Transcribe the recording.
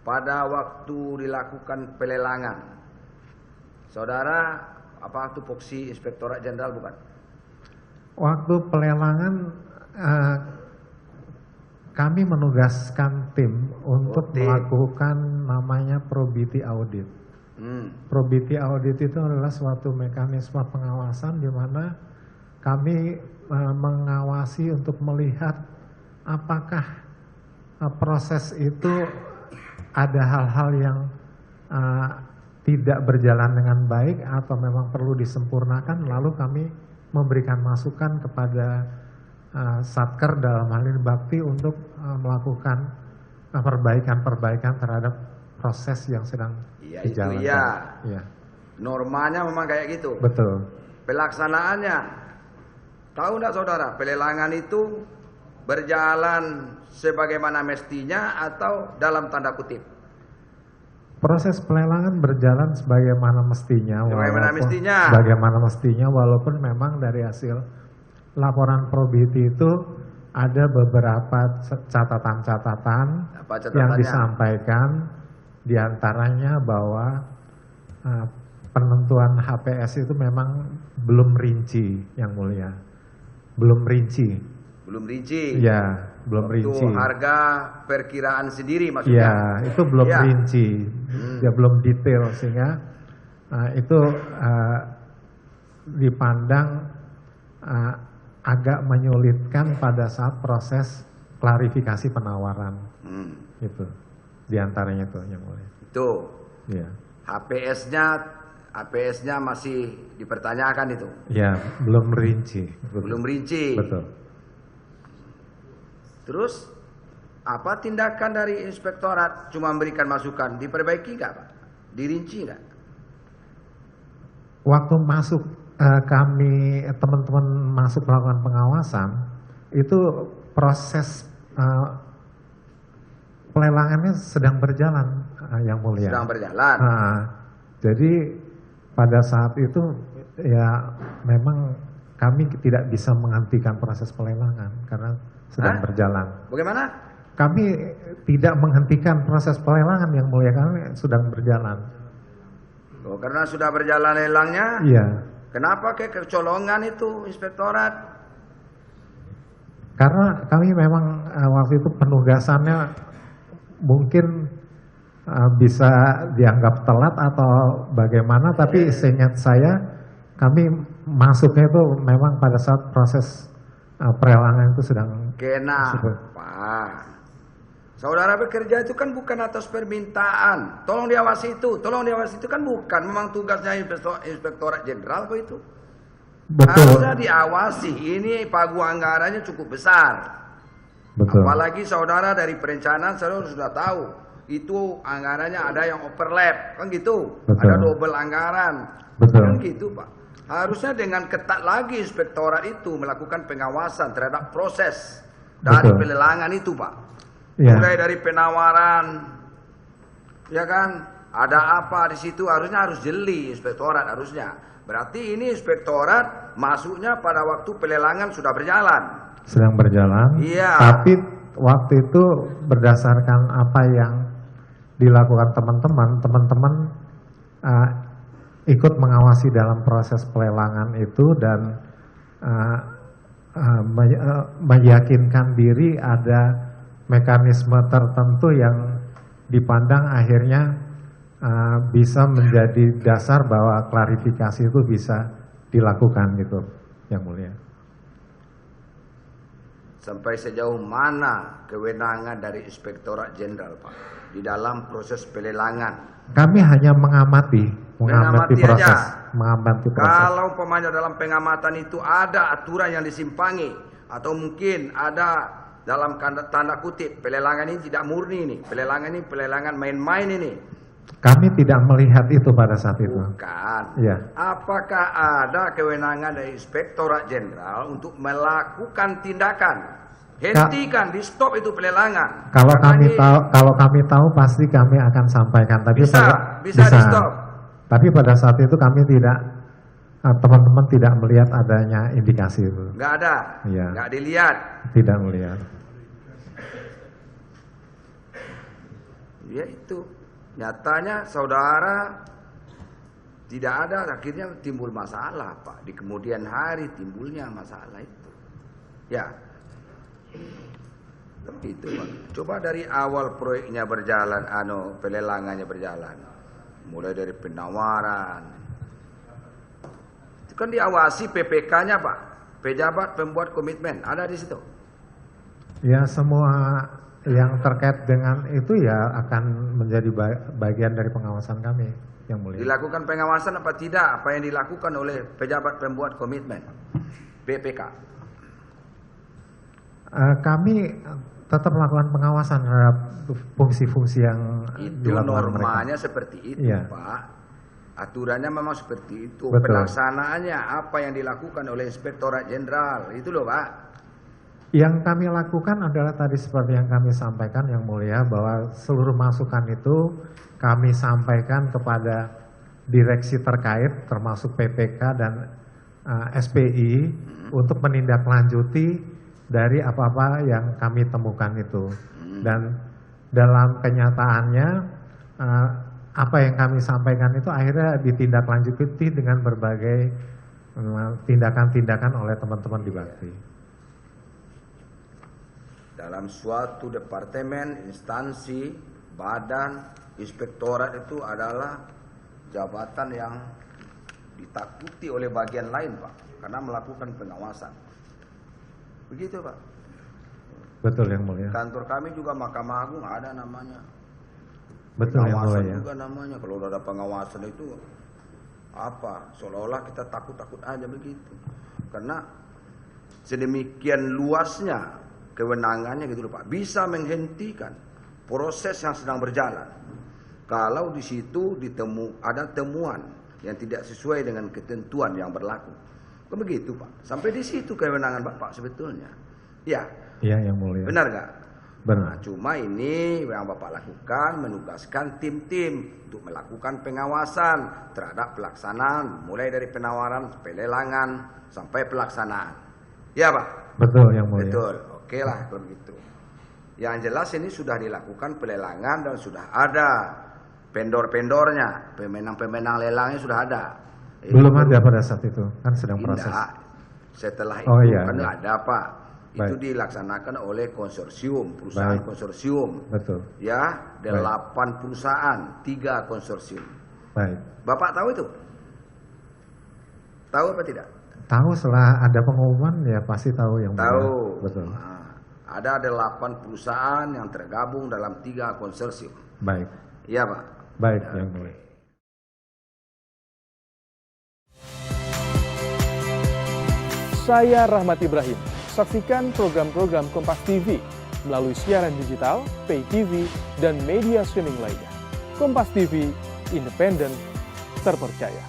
pada waktu dilakukan pelelangan, saudara apa tupoksi Inspektorat Jenderal bukan? Waktu pelelangan kami menugaskan tim untuk melakukan namanya probity audit. Probity audit itu adalah suatu mekanisme pengawasan di mana kami mengawasi untuk melihat apakah proses itu ada hal-hal yang tidak berjalan dengan baik atau memang perlu disempurnakan, lalu kami memberikan masukan kepada Satker dalam hal ini Bakti untuk melakukan perbaikan-perbaikan terhadap proses yang sedang dijalankan. Iya. Normanya memang kayak gitu. Betul. Pelaksanaannya, tahu enggak saudara, pelelangan itu berjalan sebagaimana mestinya atau dalam tanda kutip? Proses pelelangan berjalan sebagaimana mestinya. Sebagaimana mestinya, walaupun memang dari hasil laporan probity itu ada beberapa catatan-catatan yang disampaikan, diantaranya bahwa penentuan HPS itu memang belum rinci, yang mulia. Belum rinci. Ya, belum rinci. Harga perkiraan sendiri maksudnya? Ya, itu belum rinci, ya belum detail, sehingga itu dipandang agak menyulitkan pada saat proses klarifikasi penawaran. Itu, diantaranya itu yang mulia. Itu. Ya. HPS-nya masih dipertanyakan itu? Ya, belum rinci. Belum rinci. Betul. Terus apa tindakan dari Inspektorat? Cuma memberikan masukan, diperbaiki nggak Pak? Dirinci nggak? Waktu masuk kami teman-teman masuk melakukan pengawasan, itu proses pelelangannya sedang berjalan, yang mulia. Sedang berjalan. Jadi pada saat itu ya memang kami tidak bisa menghentikan proses pelelangan karena sedang berjalan. Bagaimana? Kami tidak menghentikan proses pelelangan, yang mulia, kami sedang berjalan. Oh, karena sudah berjalan lelangnya? Iya. Kenapa kayak kecolongan itu Inspektorat? Karena kami memang waktu itu penugasannya mungkin bisa dianggap telat atau bagaimana, tapi seingat saya kami masuknya itu memang pada saat proses pelelangan itu sedang. Kenapa? Saudara bekerja itu kan bukan atas permintaan. Tolong diawasi itu kan bukan. Memang tugasnya Inspektorat Jenderal kok itu. Betul. Harusnya diawasi. Ini pagu anggarannya cukup besar. Betul. Apalagi saudara dari perencanaan saudara sudah tahu. Itu anggarannya ada yang overlap. Kan gitu. Betul. Ada double anggaran. Betul. Kan gitu Pak. Harusnya dengan ketat lagi Inspektorat itu melakukan pengawasan terhadap proses dari pelelangan itu Pak. Ya. Mulai dari penawaran, ya kan, ada apa di situ harus jeli Inspektorat harusnya. Berarti ini Inspektorat masuknya pada waktu pelelangan sudah berjalan. Sedang berjalan. Iya. Tapi waktu itu berdasarkan apa yang dilakukan teman-teman ikut mengawasi dalam proses pelelangan itu dan meyakinkan diri ada mekanisme tertentu yang dipandang akhirnya bisa menjadi dasar bahwa klarifikasi itu bisa dilakukan gitu, yang mulia. Sampai sejauh mana kewenangan dari Inspektorat Jenderal Pak di dalam proses pelelangan? Kami hanya mengamati proses. Kalau umpamanya dalam pengamatan itu ada aturan yang disimpangi atau mungkin ada dalam tanda kutip pelelangan ini tidak murni ini, pelelangan ini pelelangan main-main ini. Kami tidak melihat itu pada saat itu. Bukan. Ya. Apakah ada kewenangan dari Inspektorat Jenderal untuk melakukan tindakan? Hentikan, di stop itu pelelangan. Kalau kami tahu pasti kami akan sampaikan. Tapi bisa di stop. Tapi pada saat itu kami tidak, teman-teman tidak melihat adanya indikasi itu. Nggak ada. Ya. Nggak dilihat. Tidak melihat. Ya itu. Nyatanya saudara tidak ada, akhirnya timbul masalah Pak. Di kemudian hari timbulnya masalah itu. Ya. Tapi itu Pak. Coba dari awal proyeknya berjalan, pelelangannya berjalan. Mulai dari penawaran. Itu kan diawasi PPK-nya Pak. Pejabat pembuat komitmen, ada di situ. Ya, semua yang terkait dengan itu ya akan menjadi bagian dari pengawasan kami, Yang Mulia. Dilakukan pengawasan apa tidak apa yang dilakukan oleh pejabat pembuat komitmen PPK? Kami tetap melakukan pengawasan terhadap fungsi-fungsi yang itu dilakukan normanya mereka. seperti itu Iya. Pak. Aturannya memang seperti itu. Betul. Pelaksanaannya apa yang dilakukan oleh Inspektorat Jenderal itu loh Pak. Yang kami lakukan adalah tadi seperti yang kami sampaikan Yang Mulia, bahwa seluruh masukan itu kami sampaikan kepada direksi terkait termasuk PPK dan SPI untuk menindaklanjuti dari apa-apa yang kami temukan itu. Dan dalam kenyataannya apa yang kami sampaikan itu akhirnya ditindaklanjuti dengan berbagai tindakan-tindakan oleh teman-teman di Bakti. Dalam suatu departemen, instansi, badan, inspektorat itu adalah jabatan yang ditakuti oleh bagian lain Pak, karena melakukan pengawasan. Begitu Pak. Betul Yang Mulia. Kantor kami juga Mahkamah Agung ada namanya. Betul Yang Pengawasan Mulia. juga namanya. Kalau udah ada pengawasan itu apa? Seolah-olah kita takut-takut aja begitu. Karena sedemikian luasnya kewenangannya gitu loh Pak. Bisa menghentikan proses yang sedang berjalan. Kalau di situ ada temuan yang tidak sesuai dengan ketentuan yang berlaku. Begitu Pak. Sampai di situ kewenangan Bapak sebetulnya. Ya. Iya Yang Mulia. Benar nggak? Benar. Nah, cuma ini yang Bapak lakukan menugaskan tim-tim untuk melakukan pengawasan terhadap pelaksanaan mulai dari penawaran, pelelangan sampai pelaksanaan. Ya Pak? Betul Yang Mulia. Betul. Oke lah kalau begitu. Yang jelas ini sudah dilakukan pelelangan dan sudah ada vendor-vendornya, pemenang-pemenang lelangnya sudah ada. Belum ada pada saat itu, kan sedang proses. Setelah itu iya, kan iya. ada Pak. Itu Baik. dilaksanakan oleh konsorsium, perusahaan Baik. konsorsium. Betul. Ya, 8 perusahaan, 3 konsorsium. Baik. Bapak tahu itu? Tahu apa tidak? Tahu setelah ada pengumuman ya pasti tahu Yang Mulia. Tahu. Betul. Nah, ada 8 perusahaan yang tergabung dalam 3 konsorsium. Baik. Iya Pak. Baik Yang Mulia. Saya Rahmat Ibrahim. Saksikan program-program Kompas TV melalui siaran digital, pay TV, dan media streaming lainnya. Kompas TV, independen, terpercaya.